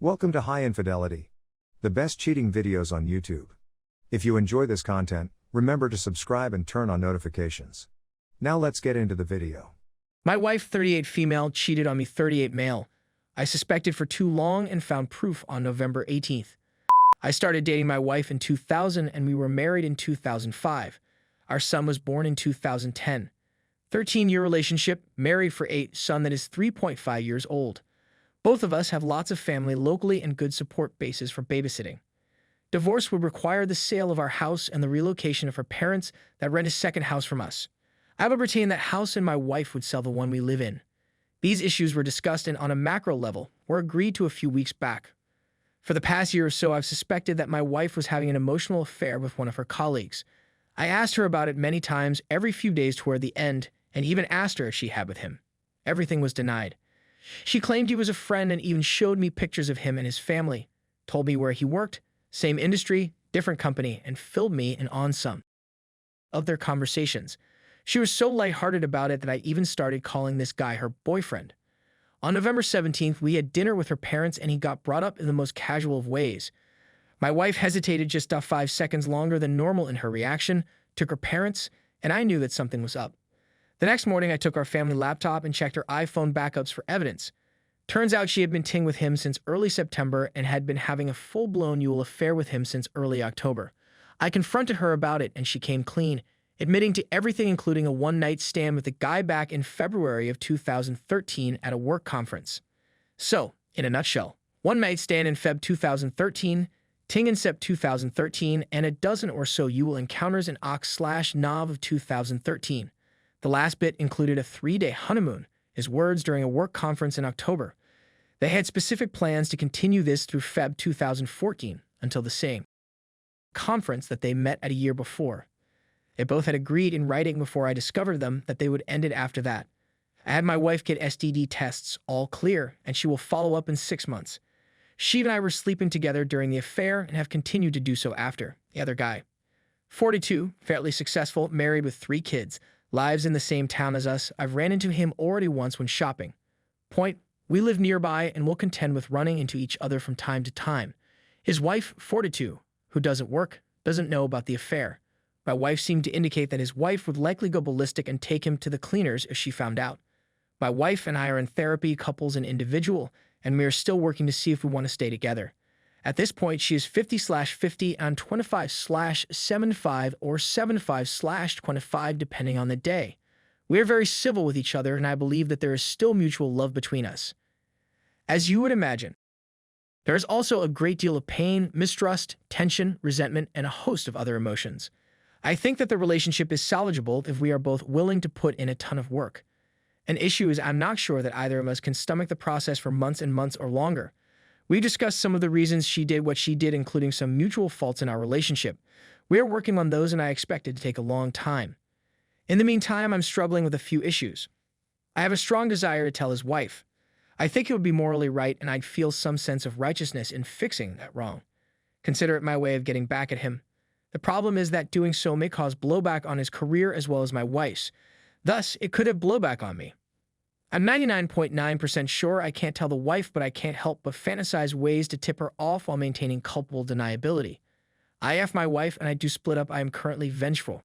Welcome to High Infidelity, the best cheating videos on YouTube. If you enjoy this content, remember to subscribe and turn on notifications. Now let's get into the video. My wife, 38 female, cheated on me, 38 male. I suspected for too long and found proof on November 18th. I started dating my wife in 2000 and we were married in 2005. Our son was born in 2010. 13-year relationship, married for 8, son that is 3.5 years old. Both of us have lots of family locally and good support bases for babysitting. Divorce would require the sale of our house and the relocation of her parents that rent a second house from us. I would retain that house and my wife would sell the one we live in. These issues were discussed and on a macro level were agreed to a few weeks back. For the past year or so, I've suspected that my wife was having an emotional affair with one of her colleagues. I asked her about it many times every few days toward the end and even asked her if she had with him. Everything was denied. She claimed he was a friend and even showed me pictures of him and his family, told me where he worked, same industry, different company, and filled me in on some of their conversations. She was so lighthearted about it that I even started calling this guy her boyfriend. On November 17th, we had dinner with her parents and he got brought up in the most casual of ways. My wife hesitated just 5 seconds longer than normal in her reaction, took her parents, and I knew that something was up. The next morning, I took our family laptop and checked her iPhone backups for evidence. Turns out she had been ting with him since early September and had been having a full-blown affair with him since early October. I confronted her about it and she came clean, admitting to everything including a one-night stand with a guy back in February of 2013 at a work conference. So, in a nutshell, one-night stand in Feb 2013, ting in Sep 2013, and a dozen or so encounters in Ox/Nov of 2013. The last bit included a 3-day honeymoon, his words during a work conference in October. They had specific plans to continue this through Feb 2014 until the same conference that they met at a year before. They both had agreed in writing before I discovered them that they would end it after that. I had my wife get STD tests, all clear, and she will follow up in 6 months. She and I were sleeping together during the affair and have continued to do so after. The other guy, 42, fairly successful, married with 3 kids, lives in the same town as us. I've ran into him already once when shopping. Point, we live nearby and will contend with running into each other from time to time. His wife, 42, who doesn't work, doesn't know about the affair. My wife seemed to indicate that his wife would likely go ballistic and take him to the cleaners if she found out. My wife and I are in therapy, couples and individual, and we are still working to see if we want to stay together. At this point, she is 50/50 and 25/75 or 75/25 depending on the day. We are very civil with each other and I believe that there is still mutual love between us. As you would imagine, there is also a great deal of pain, mistrust, tension, resentment, and a host of other emotions. I think that the relationship is salvageable if we are both willing to put in a ton of work. An issue is I'm not sure that either of us can stomach the process for months and months or longer. We discussed some of the reasons she did what she did, including some mutual faults in our relationship. We are working on those and I expect it to take a long time. In the meantime, I'm struggling with a few issues. I have a strong desire to tell his wife. I think it would be morally right and I'd feel some sense of righteousness in fixing that wrong. Consider it my way of getting back at him. The problem is that doing so may cause blowback on his career as well as my wife's. Thus, it could have blowback on me. I'm 99.9% sure I can't tell the wife, but I can't help but fantasize ways to tip her off while maintaining culpable deniability. I F my wife and I do split up. I am currently vengeful.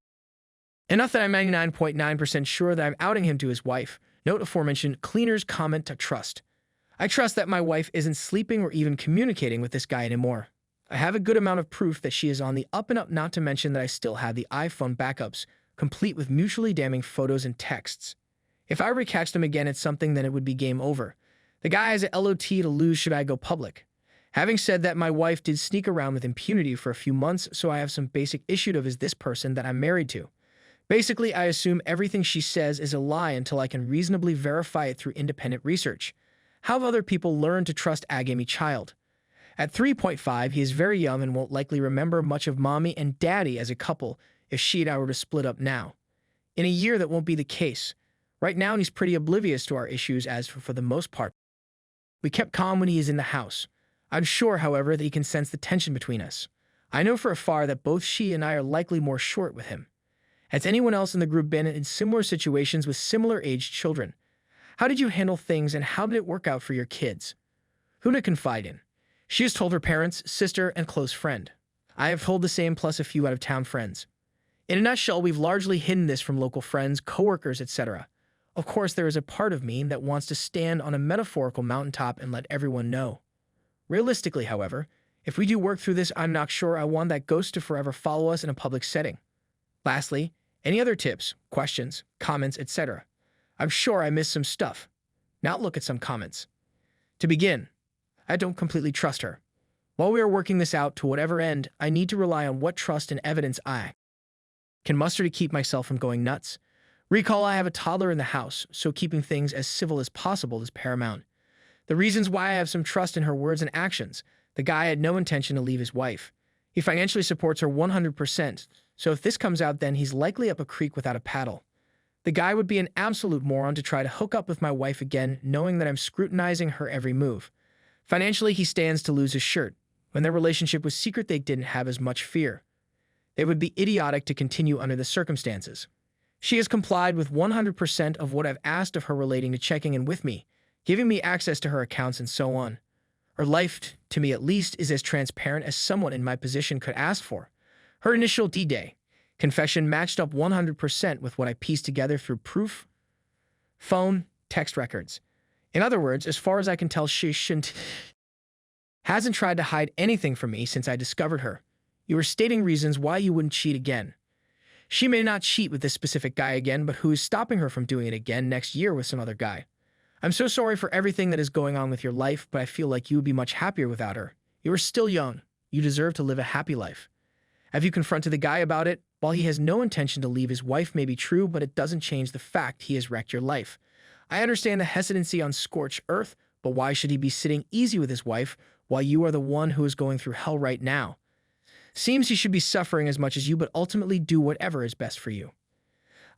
Enough that I'm 99.9% sure that I'm outing him to his wife. Note aforementioned cleaner's comment to trust. I trust that my wife isn't sleeping or even communicating with this guy anymore. I have a good amount of proof that she is on the up and up, not to mention that I still have the iPhone backups, complete with mutually damning photos and texts. If I recatch them again at something, then it would be game over. The guy has a LOT to lose should I go public. Having said that, my wife did sneak around with impunity for a few months, so I have some basic issue of is this person that I'm married to. Basically, I assume everything she says is a lie until I can reasonably verify it through independent research. How have other people learned to trust Agami child? At 3.5, he is very young and won't likely remember much of mommy and daddy as a couple if she and I were to split up now. In a year, that won't be the case. Right now, he's pretty oblivious to our issues as for the most part. We kept calm when he is in the house. I'm sure, however, that he can sense the tension between us. I know for a fact that both she and I are likely more short with him. Has anyone else in the group been in similar situations with similar-aged children? How did you handle things and how did it work out for your kids? Who to confide in? She has told her parents, sister, and close friend. I have told the same plus a few out-of-town friends. In a nutshell, we've largely hidden this from local friends, coworkers, etc. Of course, there is a part of me that wants to stand on a metaphorical mountaintop and let everyone know. Realistically, however, if we do work through this, I'm not sure I want that ghost to forever follow us in a public setting. Lastly, any other tips, questions, comments, etc.? I'm sure I missed some stuff. Now look at some comments. To begin, I don't completely trust her. While we are working this out to whatever end, I need to rely on what trust and evidence I can muster to keep myself from going nuts. Recall I have a toddler in the house, so keeping things as civil as possible is paramount. The reasons why I have some trust in her words and actions. The guy had no intention to leave his wife. He financially supports her 100%, so if this comes out, then he's likely up a creek without a paddle. The guy would be an absolute moron to try to hook up with my wife again, knowing that I'm scrutinizing her every move. Financially, he stands to lose his shirt. When their relationship was secret, they didn't have as much fear. It would be idiotic to continue under the circumstances. She has complied with 100% of what I've asked of her relating to checking in with me, giving me access to her accounts and so on. Her life, to me at least, is as transparent as someone in my position could ask for. Her initial D-Day confession matched up 100% with what I pieced together through proof, phone, text records. In other words, as far as I can tell, she hasn't tried to hide anything from me since I discovered her. You were stating reasons why you wouldn't cheat again. She may not cheat with this specific guy again, but who is stopping her from doing it again next year with some other guy? I'm so sorry for everything that is going on with your life, but I feel like you would be much happier without her. You are still young. You deserve to live a happy life. Have you confronted the guy about it? While he has no intention to leave his wife may be true, but it doesn't change the fact he has wrecked your life. I understand the hesitancy on scorched earth, but why should he be sitting easy with his wife while you are the one who is going through hell right now? Seems he should be suffering as much as you, but ultimately do whatever is best for you.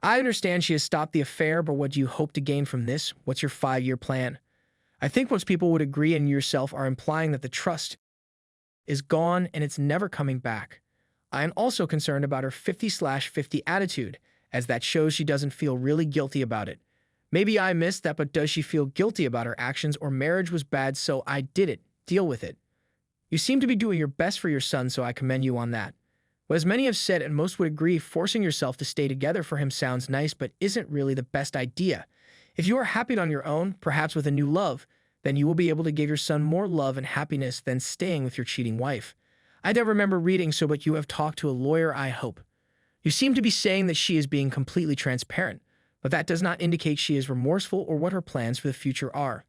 I understand she has stopped the affair, but what do you hope to gain from this? What's your 5-year plan? I think most people would agree, and yourself are implying that the trust is gone and it's never coming back. I am also concerned about her 50/50 attitude, as that shows she doesn't feel really guilty about it. Maybe I missed that, but does she feel guilty about her actions, or marriage was bad so I did it? Deal with it. You seem to be doing your best for your son, so I commend you on that. But as many have said, and most would agree, forcing yourself to stay together for him sounds nice, but isn't really the best idea. If you are happy on your own, perhaps with a new love, then you will be able to give your son more love and happiness than staying with your cheating wife. I don't remember reading so, but you have talked to a lawyer, I hope. You seem to be saying that she is being completely transparent, but that does not indicate she is remorseful or what her plans for the future are.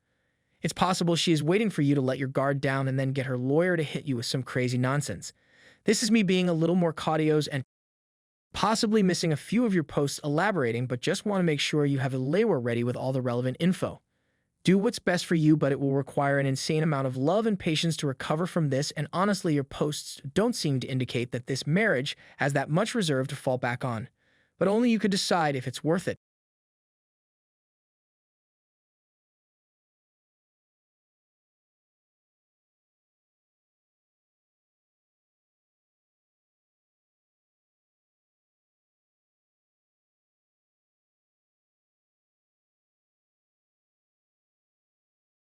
It's possible she is waiting for you to let your guard down and then get her lawyer to hit you with some crazy nonsense. This is me being a little more cautious and possibly missing a few of your posts elaborating, but just want to make sure you have a layer ready with all the relevant info. Do what's best for you, but it will require an insane amount of love and patience to recover from this, and honestly, your posts don't seem to indicate that this marriage has that much reserve to fall back on. But only you could decide if it's worth it.